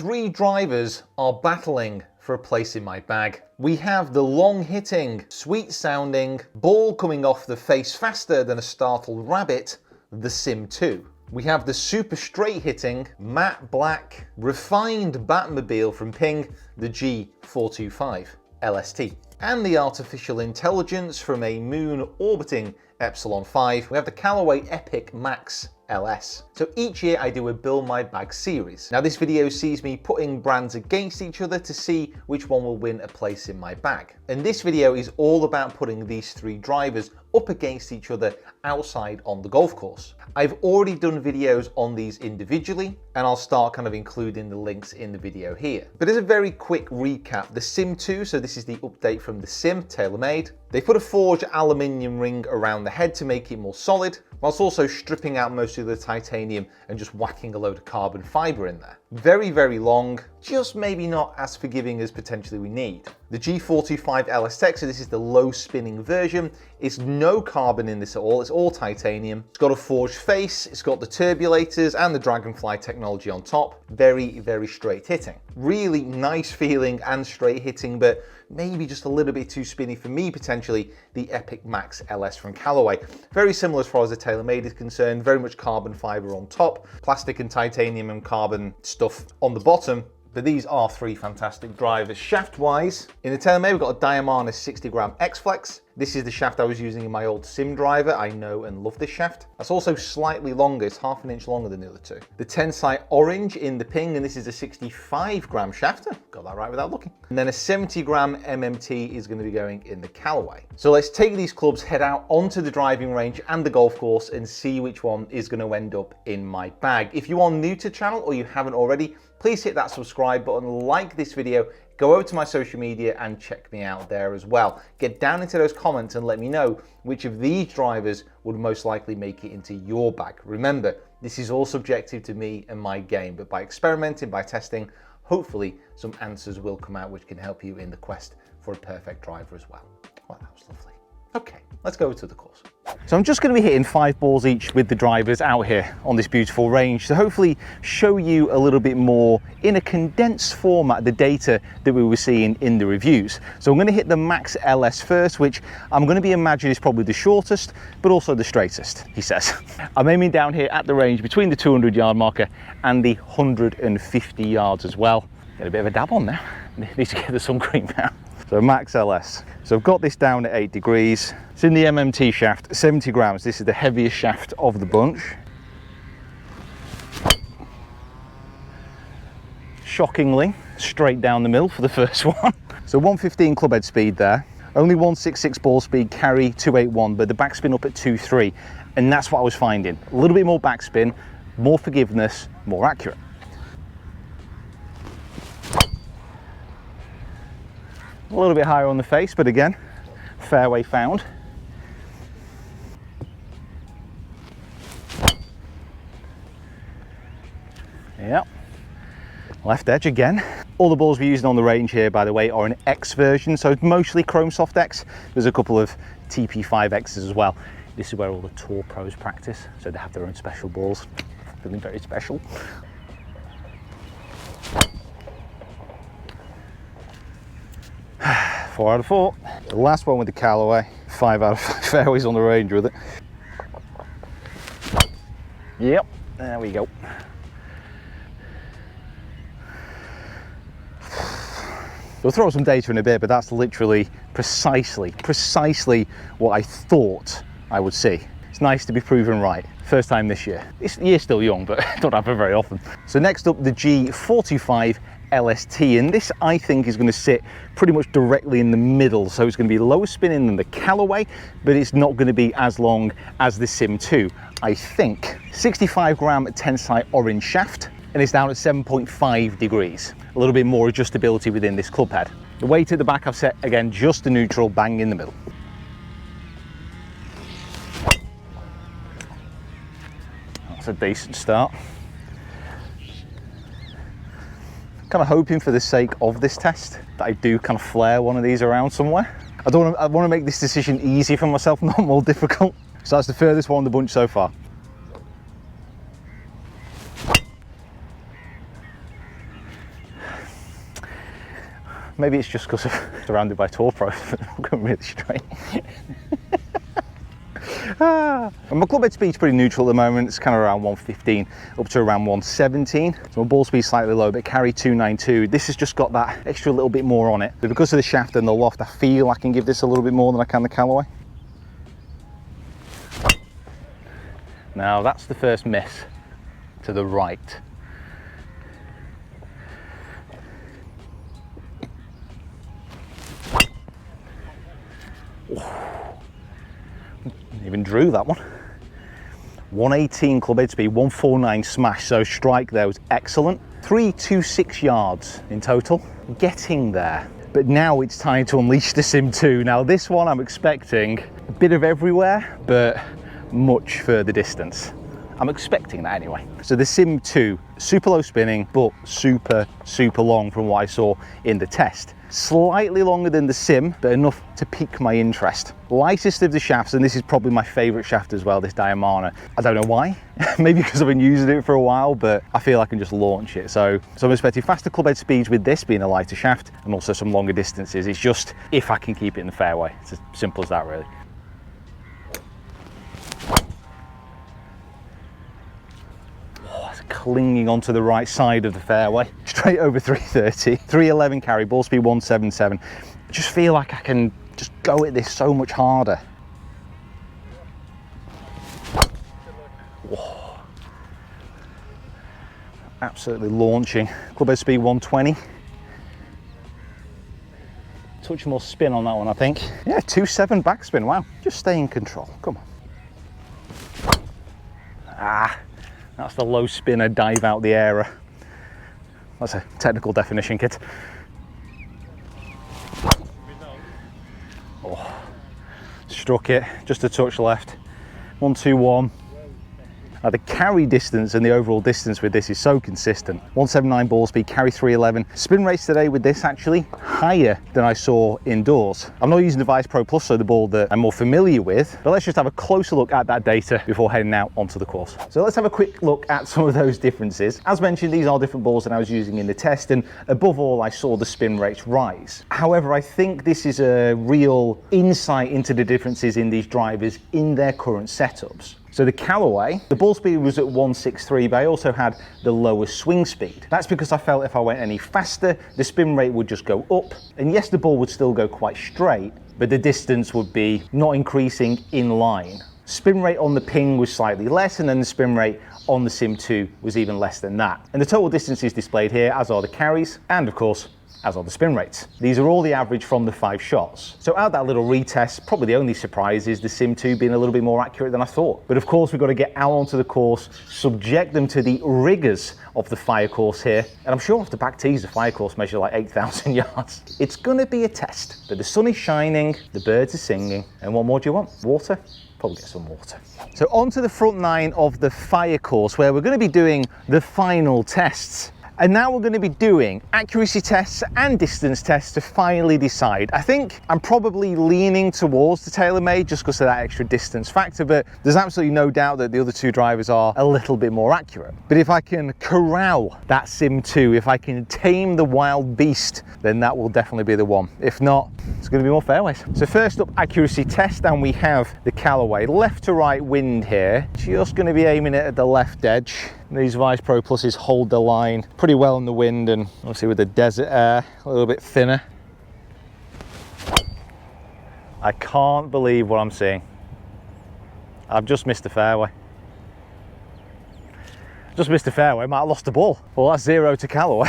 three drivers are battling for a place in my bag. We have the long-hitting, sweet-sounding, ball coming off the face faster than a startled rabbit, the SIM2. We have the super straight-hitting, matte black, refined Batmobile from PING, the G425 LST. And the artificial intelligence from a moon-orbiting Epsilon 5, we have the Callaway EPIC MAX LS. So each year I do a Build My Bag series. Now this video sees me putting brands against each other to see which one will win a place in my bag. And this video is all about putting these three drivers up against each other outside on the golf course. I've already done videos on these individually, and I'll start kind of including the links in the video here. But as a very quick recap, the SIM2, so this is the update from the Sim, TaylorMade. They put a forged aluminium ring around the head to make it more solid, whilst also stripping out most of the titanium and just whacking a load of carbon fiber in there. Very, very long, just maybe not as forgiving as potentially we need. The G45 Lst, so this is the low spinning version, is no carbon in this at all, it's all titanium. It's got a forged face, it's got the turbulators and the Dragonfly technology on top. Very, very straight hitting. Really nice feeling and straight hitting, but maybe just a little bit too spinny for me potentially, the EPIC MAX LS from Callaway. Very similar as far as the TaylorMade is concerned, very much carbon fiber on top, plastic and titanium and carbon stuff on the bottom. But these are three fantastic drivers. Shaft-wise, in the TaylorMade, we've got a Diamana 60-gram X-Flex. This is the shaft I was using in my old Sim driver. I know and love this shaft. That's also slightly longer. It's half an inch longer than the other two. The Tensite Orange in the PING, and this is a 65-gram shaft. Got that right without looking. And then a 70-gram MMT is going to be going in the Callaway. So let's take these clubs, head out onto the driving range and the golf course and see which one is going to end up in my bag. If you are new to the channel or you haven't already, please hit that subscribe button, like this video, go over to my social media and check me out there as well. Get down into those comments and let me know which of these drivers would most likely make it into your bag. Remember, this is all subjective to me and my game, but by experimenting, by testing, hopefully some answers will come out which can help you in the quest for a perfect driver as well. Well, that was lovely. Okay, let's go to the course. So I'm just going to be hitting 5 balls each with the drivers out here on this beautiful range to hopefully show you a little bit more in a condensed format the data that we were seeing in the reviews. So I'm going to hit the Max LS first, which I'm going to be imagining is probably the shortest but also the straightest, he says. I'm aiming down here at the range between the 200-yard marker and the 150 yards as well. Get a bit of a dab on there. Need to get the sun cream now. So Max LS. So I've got this down at 8 degrees. It's in the MMT shaft, 70 grams. This is the heaviest shaft of the bunch. Shockingly, straight down the middle for the first one. So 115 club head speed there. Only 166 ball speed, carry 281, but the backspin up at 2.3. And that's what I was finding. A little bit more backspin, more forgiveness, more accurate. A little bit higher on the face, but again, fairway found. Yep, left edge again. All the balls we're using on the range here, by the way, are an X version, so mostly Chrome Soft X. There's a couple of TP5Xs as well. This is where all the tour pros practice, so they have their own special balls. Feeling very special. 4 out of 4. The last one with the Callaway, 5 out of 5 fairways on the range with it. Yep, there we go. We'll throw some data in a bit, but that's literally precisely what I thought I would see. It's nice to be proven right. First time this year. This year's still young, but don't happen very often. So next up, the G45 LST, and this I think is going to sit pretty much directly in the middle, so it's going to be lower spinning than the Callaway, but it's not going to be as long as the Sim2, I think. 65 gram Tensite Orange shaft, and it's down at 7.5 degrees. A little bit more adjustability within this club head. The weight at the back I've set, again, just the neutral, bang in the middle. That's a decent start. Kind of hoping for the sake of this test that I do kind of flare one of these around somewhere. I want to make this decision easy for myself, not more difficult. So that's the furthest one of the bunch so far. Maybe it's just because I'm surrounded by tour pros, but I'm going really straight. And my club head speed's pretty neutral at the moment. It's kind of around 115 up to around 117. So my ball speed's slightly low, but carry 292. This has just got that extra little bit more on it. But because of the shaft and the loft, I feel I can give this a little bit more than I can the Callaway. Now that's the first miss to the right. Even drew that one. 118 club head speed, 149 smash, so strike there was excellent. 326 yards in total, getting there. But now it's time to unleash the SIM2. Now this one I'm expecting a bit of everywhere, but much further distance. I'm expecting that anyway. So the SIM2, super low spinning, but super long from what I saw in the test. Slightly longer than the Sim, but enough to pique my interest. Lightest of the shafts, and this is probably my favorite shaft as well, this Diamana. I don't know why, maybe because I've been using it for a while, but I feel I can just launch it. So I'm expecting faster club head speeds with this being a lighter shaft, and also some longer distances. It's just if I can keep it in the fairway. It's as simple as that, really. Clinging onto the right side of the fairway, straight over 330, 311 carry, ball speed 177. I just feel like I can just go at this so much harder. Whoa. Absolutely launching. Club head speed 120. Touch more spin on that one, I think. Yeah, 2.7 backspin, wow. Just stay in control, come on. Ah. That's the low spinner dive out the error. That's a technical definition, kid. Oh, struck it, just a touch left. 121. Now the carry distance and the overall distance with this is so consistent. 179 ball speed, carry 311. Spin rates today with this actually higher than I saw indoors. I'm not using the Vice Pro Plus, so the ball that I'm more familiar with, but let's just have a closer look at that data before heading out onto the course. So let's have a quick look at some of those differences. As mentioned, these are different balls than I was using in the test, and above all, I saw the spin rates rise. However, I think this is a real insight into the differences in these drivers in their current setups. So the Callaway, the ball speed was at 163, but I also had the lowest swing speed. That's because I felt if I went any faster, the spin rate would just go up. And yes, the ball would still go quite straight, but the distance would be not increasing in line. Spin rate on the Ping was slightly less, and then the spin rate on the SIM2 was even less than that. And the total distance is displayed here, as are the carries, and of course, as are the spin rates. These are all the average from the 5 shots. So out of that little retest, probably the only surprise is the SIM2 being a little bit more accurate than I thought. But of course, we've got to get out onto the course, subject them to the rigors of the fire course here. And I'm sure off the back tees, the fire course measures like 8,000 yards. It's gonna be a test, but the sun is shining, the birds are singing, and what more do you want? Water? Probably get some water. So onto the front 9 of the fire course, where we're gonna be doing the final tests. And now we're going to be doing accuracy tests and distance tests to finally decide. I think I'm probably leaning towards the TaylorMade just because of that extra distance factor, but there's absolutely no doubt that the other 2 drivers are a little bit more accurate. But if I can corral that SIM2, if I can tame the wild beast, then that will definitely be the one. If not, it's going to be more fairways. So first up, accuracy test, and we have the Callaway. Left to right wind here. Just going to be aiming it at the left edge. These Vice Pro Pluses hold the line pretty well in the wind, and obviously with the desert air a little bit thinner. I can't believe what I'm seeing. I've just missed the fairway. Just missed the fairway, might have lost the ball. Well, that's 0 to Callaway.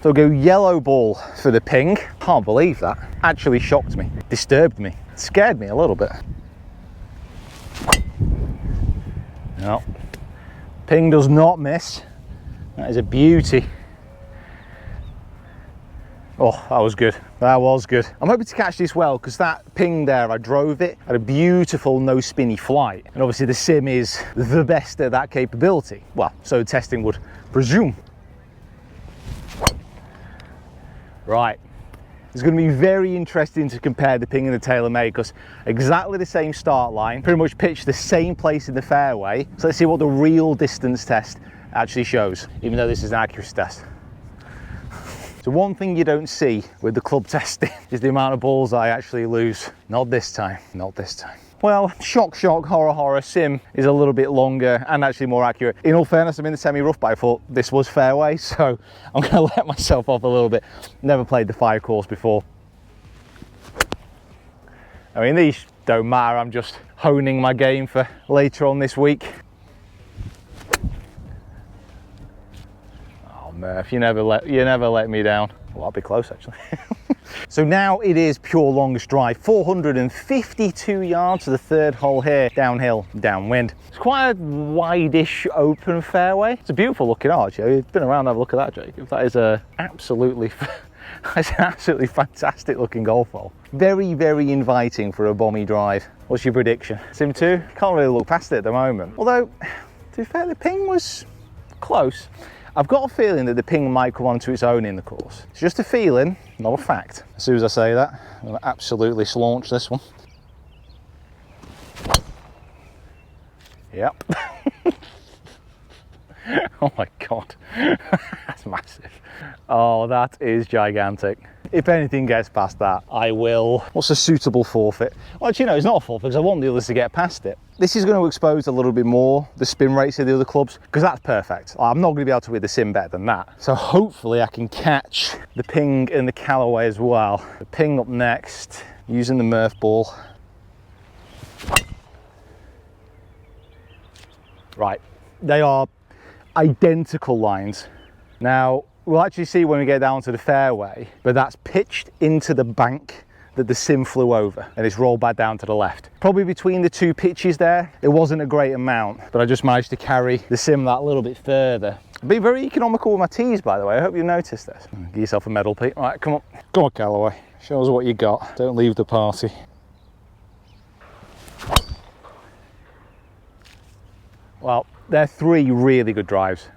So I'll go yellow ball for the Ping. Can't believe that. Actually shocked me, disturbed me, scared me a little bit. No. Ping does not miss. That is a beauty. Oh, that was good. That was good. I'm hoping to catch this well because that Ping there, I drove it, had a beautiful no spinny flight. And obviously the Sim is the best at that capability. Well, so testing would presume. Right. It's going to be very interesting to compare the Ping and the TaylorMade because exactly the same start line, pretty much pitched the same place in the fairway. So let's see what the real distance test actually shows, even though this is an accuracy test. So one thing you don't see with the club testing is the amount of balls I actually lose. Not this time, not this time. Well, shock, shock, horror, horror, sim is a little bit longer and actually more accurate. In all fairness, I'm in the semi-rough, but I thought this was fairway, so I'm going to let myself off a little bit. Never played the 5 course before. I mean, these don't matter, I'm just honing my game for later on this week. Oh, Murph, you never let me down. Well, I'll be close, actually. So now it is pure longest drive, 452 yards to the 3rd hole here, downhill, downwind. It's quite a wide-ish open fairway. It's a beautiful looking arch. You've been around to have a look at that, Jacob. That is absolutely fantastic looking golf hole. Very, very inviting for a bomby drive. What's your prediction? SIM2? Can't really look past it at the moment. Although, to be fair, the ping was close. I've got a feeling that the ping might come onto its own in the course. It's just a feeling, not a fact. As soon as I say that, I'm going to absolutely slaunch this one. Yep. Oh my God, that's massive. Oh, that is gigantic. If anything gets past that, I will. What's a suitable forfeit? Well, actually, no, it's not a forfeit because I want the others to get past it. This is going to expose a little bit more the spin rates of the other clubs because that's perfect. I'm not going to be able to hit the sim better than that. So hopefully I can catch the ping and the Callaway as well. The ping up next, using the Murph ball. Right, they are identical lines. Now, we'll actually see when we get down to the fairway, but that's pitched into the bank that the sim flew over and it's rolled back down to the left. Probably between the 2 pitches there, it wasn't a great amount, but I just managed to carry the sim that little bit further. Be very economical with my tees, by the way. I hope you noticed this. Give yourself a medal, Pete. All right, come on. Come on, Callaway. Show us what you got. Don't leave the party. Well, they're 3 really good drives.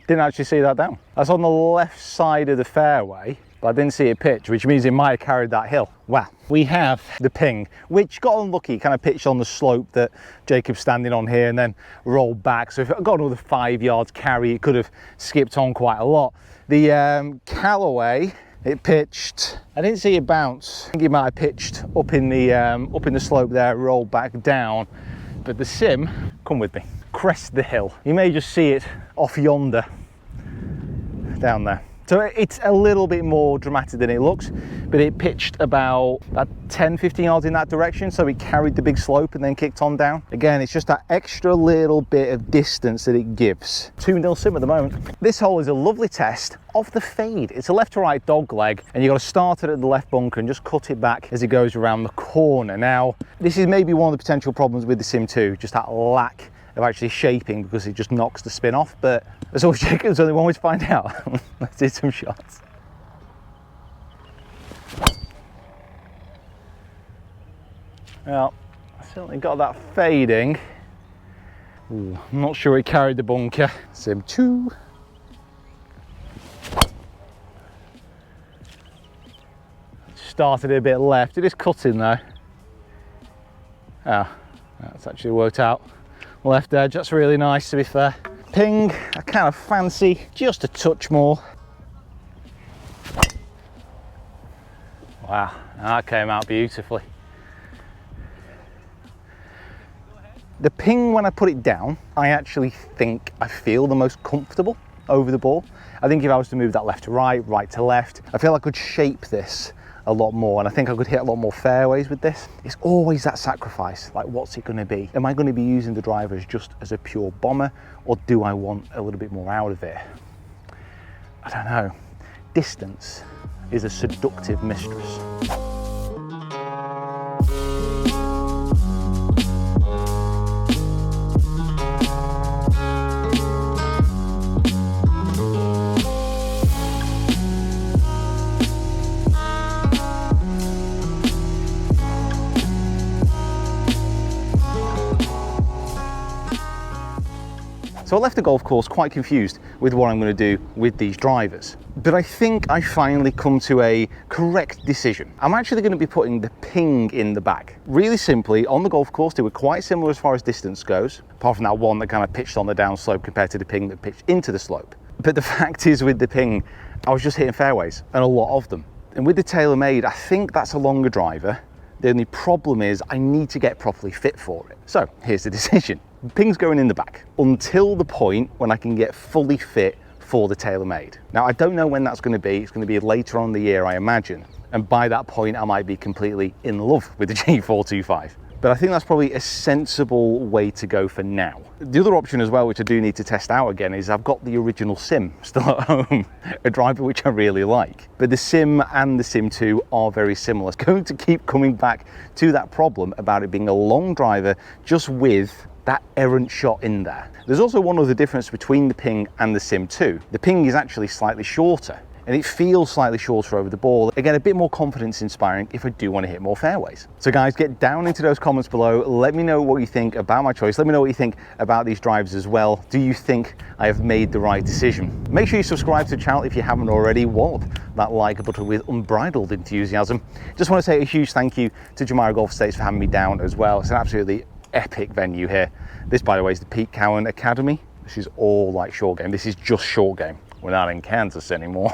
Didn't actually see that down. That's on the left side of the fairway, but I didn't see it pitch, which means it might have carried that hill. Well, we have the ping, which got unlucky, kind of pitched on the slope that Jacob's standing on here and then rolled back. So if it got another 5 yards carry, it could have skipped on quite a lot. The Callaway, it pitched, I didn't see it bounce. I think it might have pitched up in the slope there, rolled back down. But the sim, come with me, crest the hill. You may just see it off yonder, down there. So it's a little bit more dramatic than it looks, but it pitched about 10-15 yards in that direction, so it carried the big slope and then kicked on down. Again, it's just that extra little bit of distance that it gives. 2-0 sim at the moment. This hole is a lovely test of the fade. It's a left to right dog leg, and you've got to start it at the left bunker and just cut it back as it goes around the corner. Now, this is maybe one of the potential problems with the SIM2, just that lack of actually shaping because it just knocks the spin off, but there's always Jacob's only one way to find out. Let's do some shots. Well, I certainly got that fading. Ooh, I'm not sure it carried the bunker. SIM2. Started a bit left. It is cutting though. Oh, that's actually worked out. Left edge, that's really nice to be fair. Ping, I kind of fancy just a touch more. Wow, that came out beautifully. The ping, when I put it down, I actually think I feel the most comfortable over the ball. I think if I was to move that left to right, right to left, I feel I could shape this a lot more, and I think I could hit a lot more fairways with this. It's always that sacrifice, like what's it going to be? Am I going to be using the driver just as a pure bomber, or do I want a little bit more out of it? I don't know. Distance is a seductive mistress. So I left the golf course quite confused with what I'm going to do with these drivers. But I think I finally come to a correct decision. I'm actually going to be putting the ping in the bag. Really simply, on the golf course, they were quite similar as far as distance goes, apart from that one that kind of pitched on the downslope compared to the ping that pitched into the slope. But the fact is with the ping, I was just hitting fairways, and a lot of them. And with the TaylorMade, I think that's a longer driver. The only problem is I need to get properly fit for it. So here's the decision. Ping's going in the back until the point when I can get fully fit for the TaylorMade. Now, I don't know when that's going to be. It's going to be later on in the year, I imagine. And by that point, I might be completely in love with the G425. But I think that's probably a sensible way to go for now. The other option as well, which I do need to test out again, is I've got the original SIM still at home, a driver which I really like. But the SIM and the SIM2 are very similar. It's going to keep coming back to that problem about it being a long driver just with that errant shot in there. There's also one other difference between the Ping and the SIM2. The Ping is actually slightly shorter, and it feels slightly shorter over the ball. Again, a bit more confidence inspiring if I do want to hit more fairways. So guys, get down into those comments below. Let me know what you think about my choice. Let me know what you think about these drives as well. Do you think I have made the right decision? Make sure you subscribe to the channel if you haven't already. Wallop that like button with unbridled enthusiasm. Just want to say a huge thank you to Jumeirah Golf Estates for having me down as well. It's an absolutely epic venue here. This, by the way, is the Pete Cowan Academy. This is all like short game. This is just short game. We're not in Kansas anymore.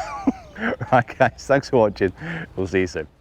Right guys, thanks for watching. We'll see you soon.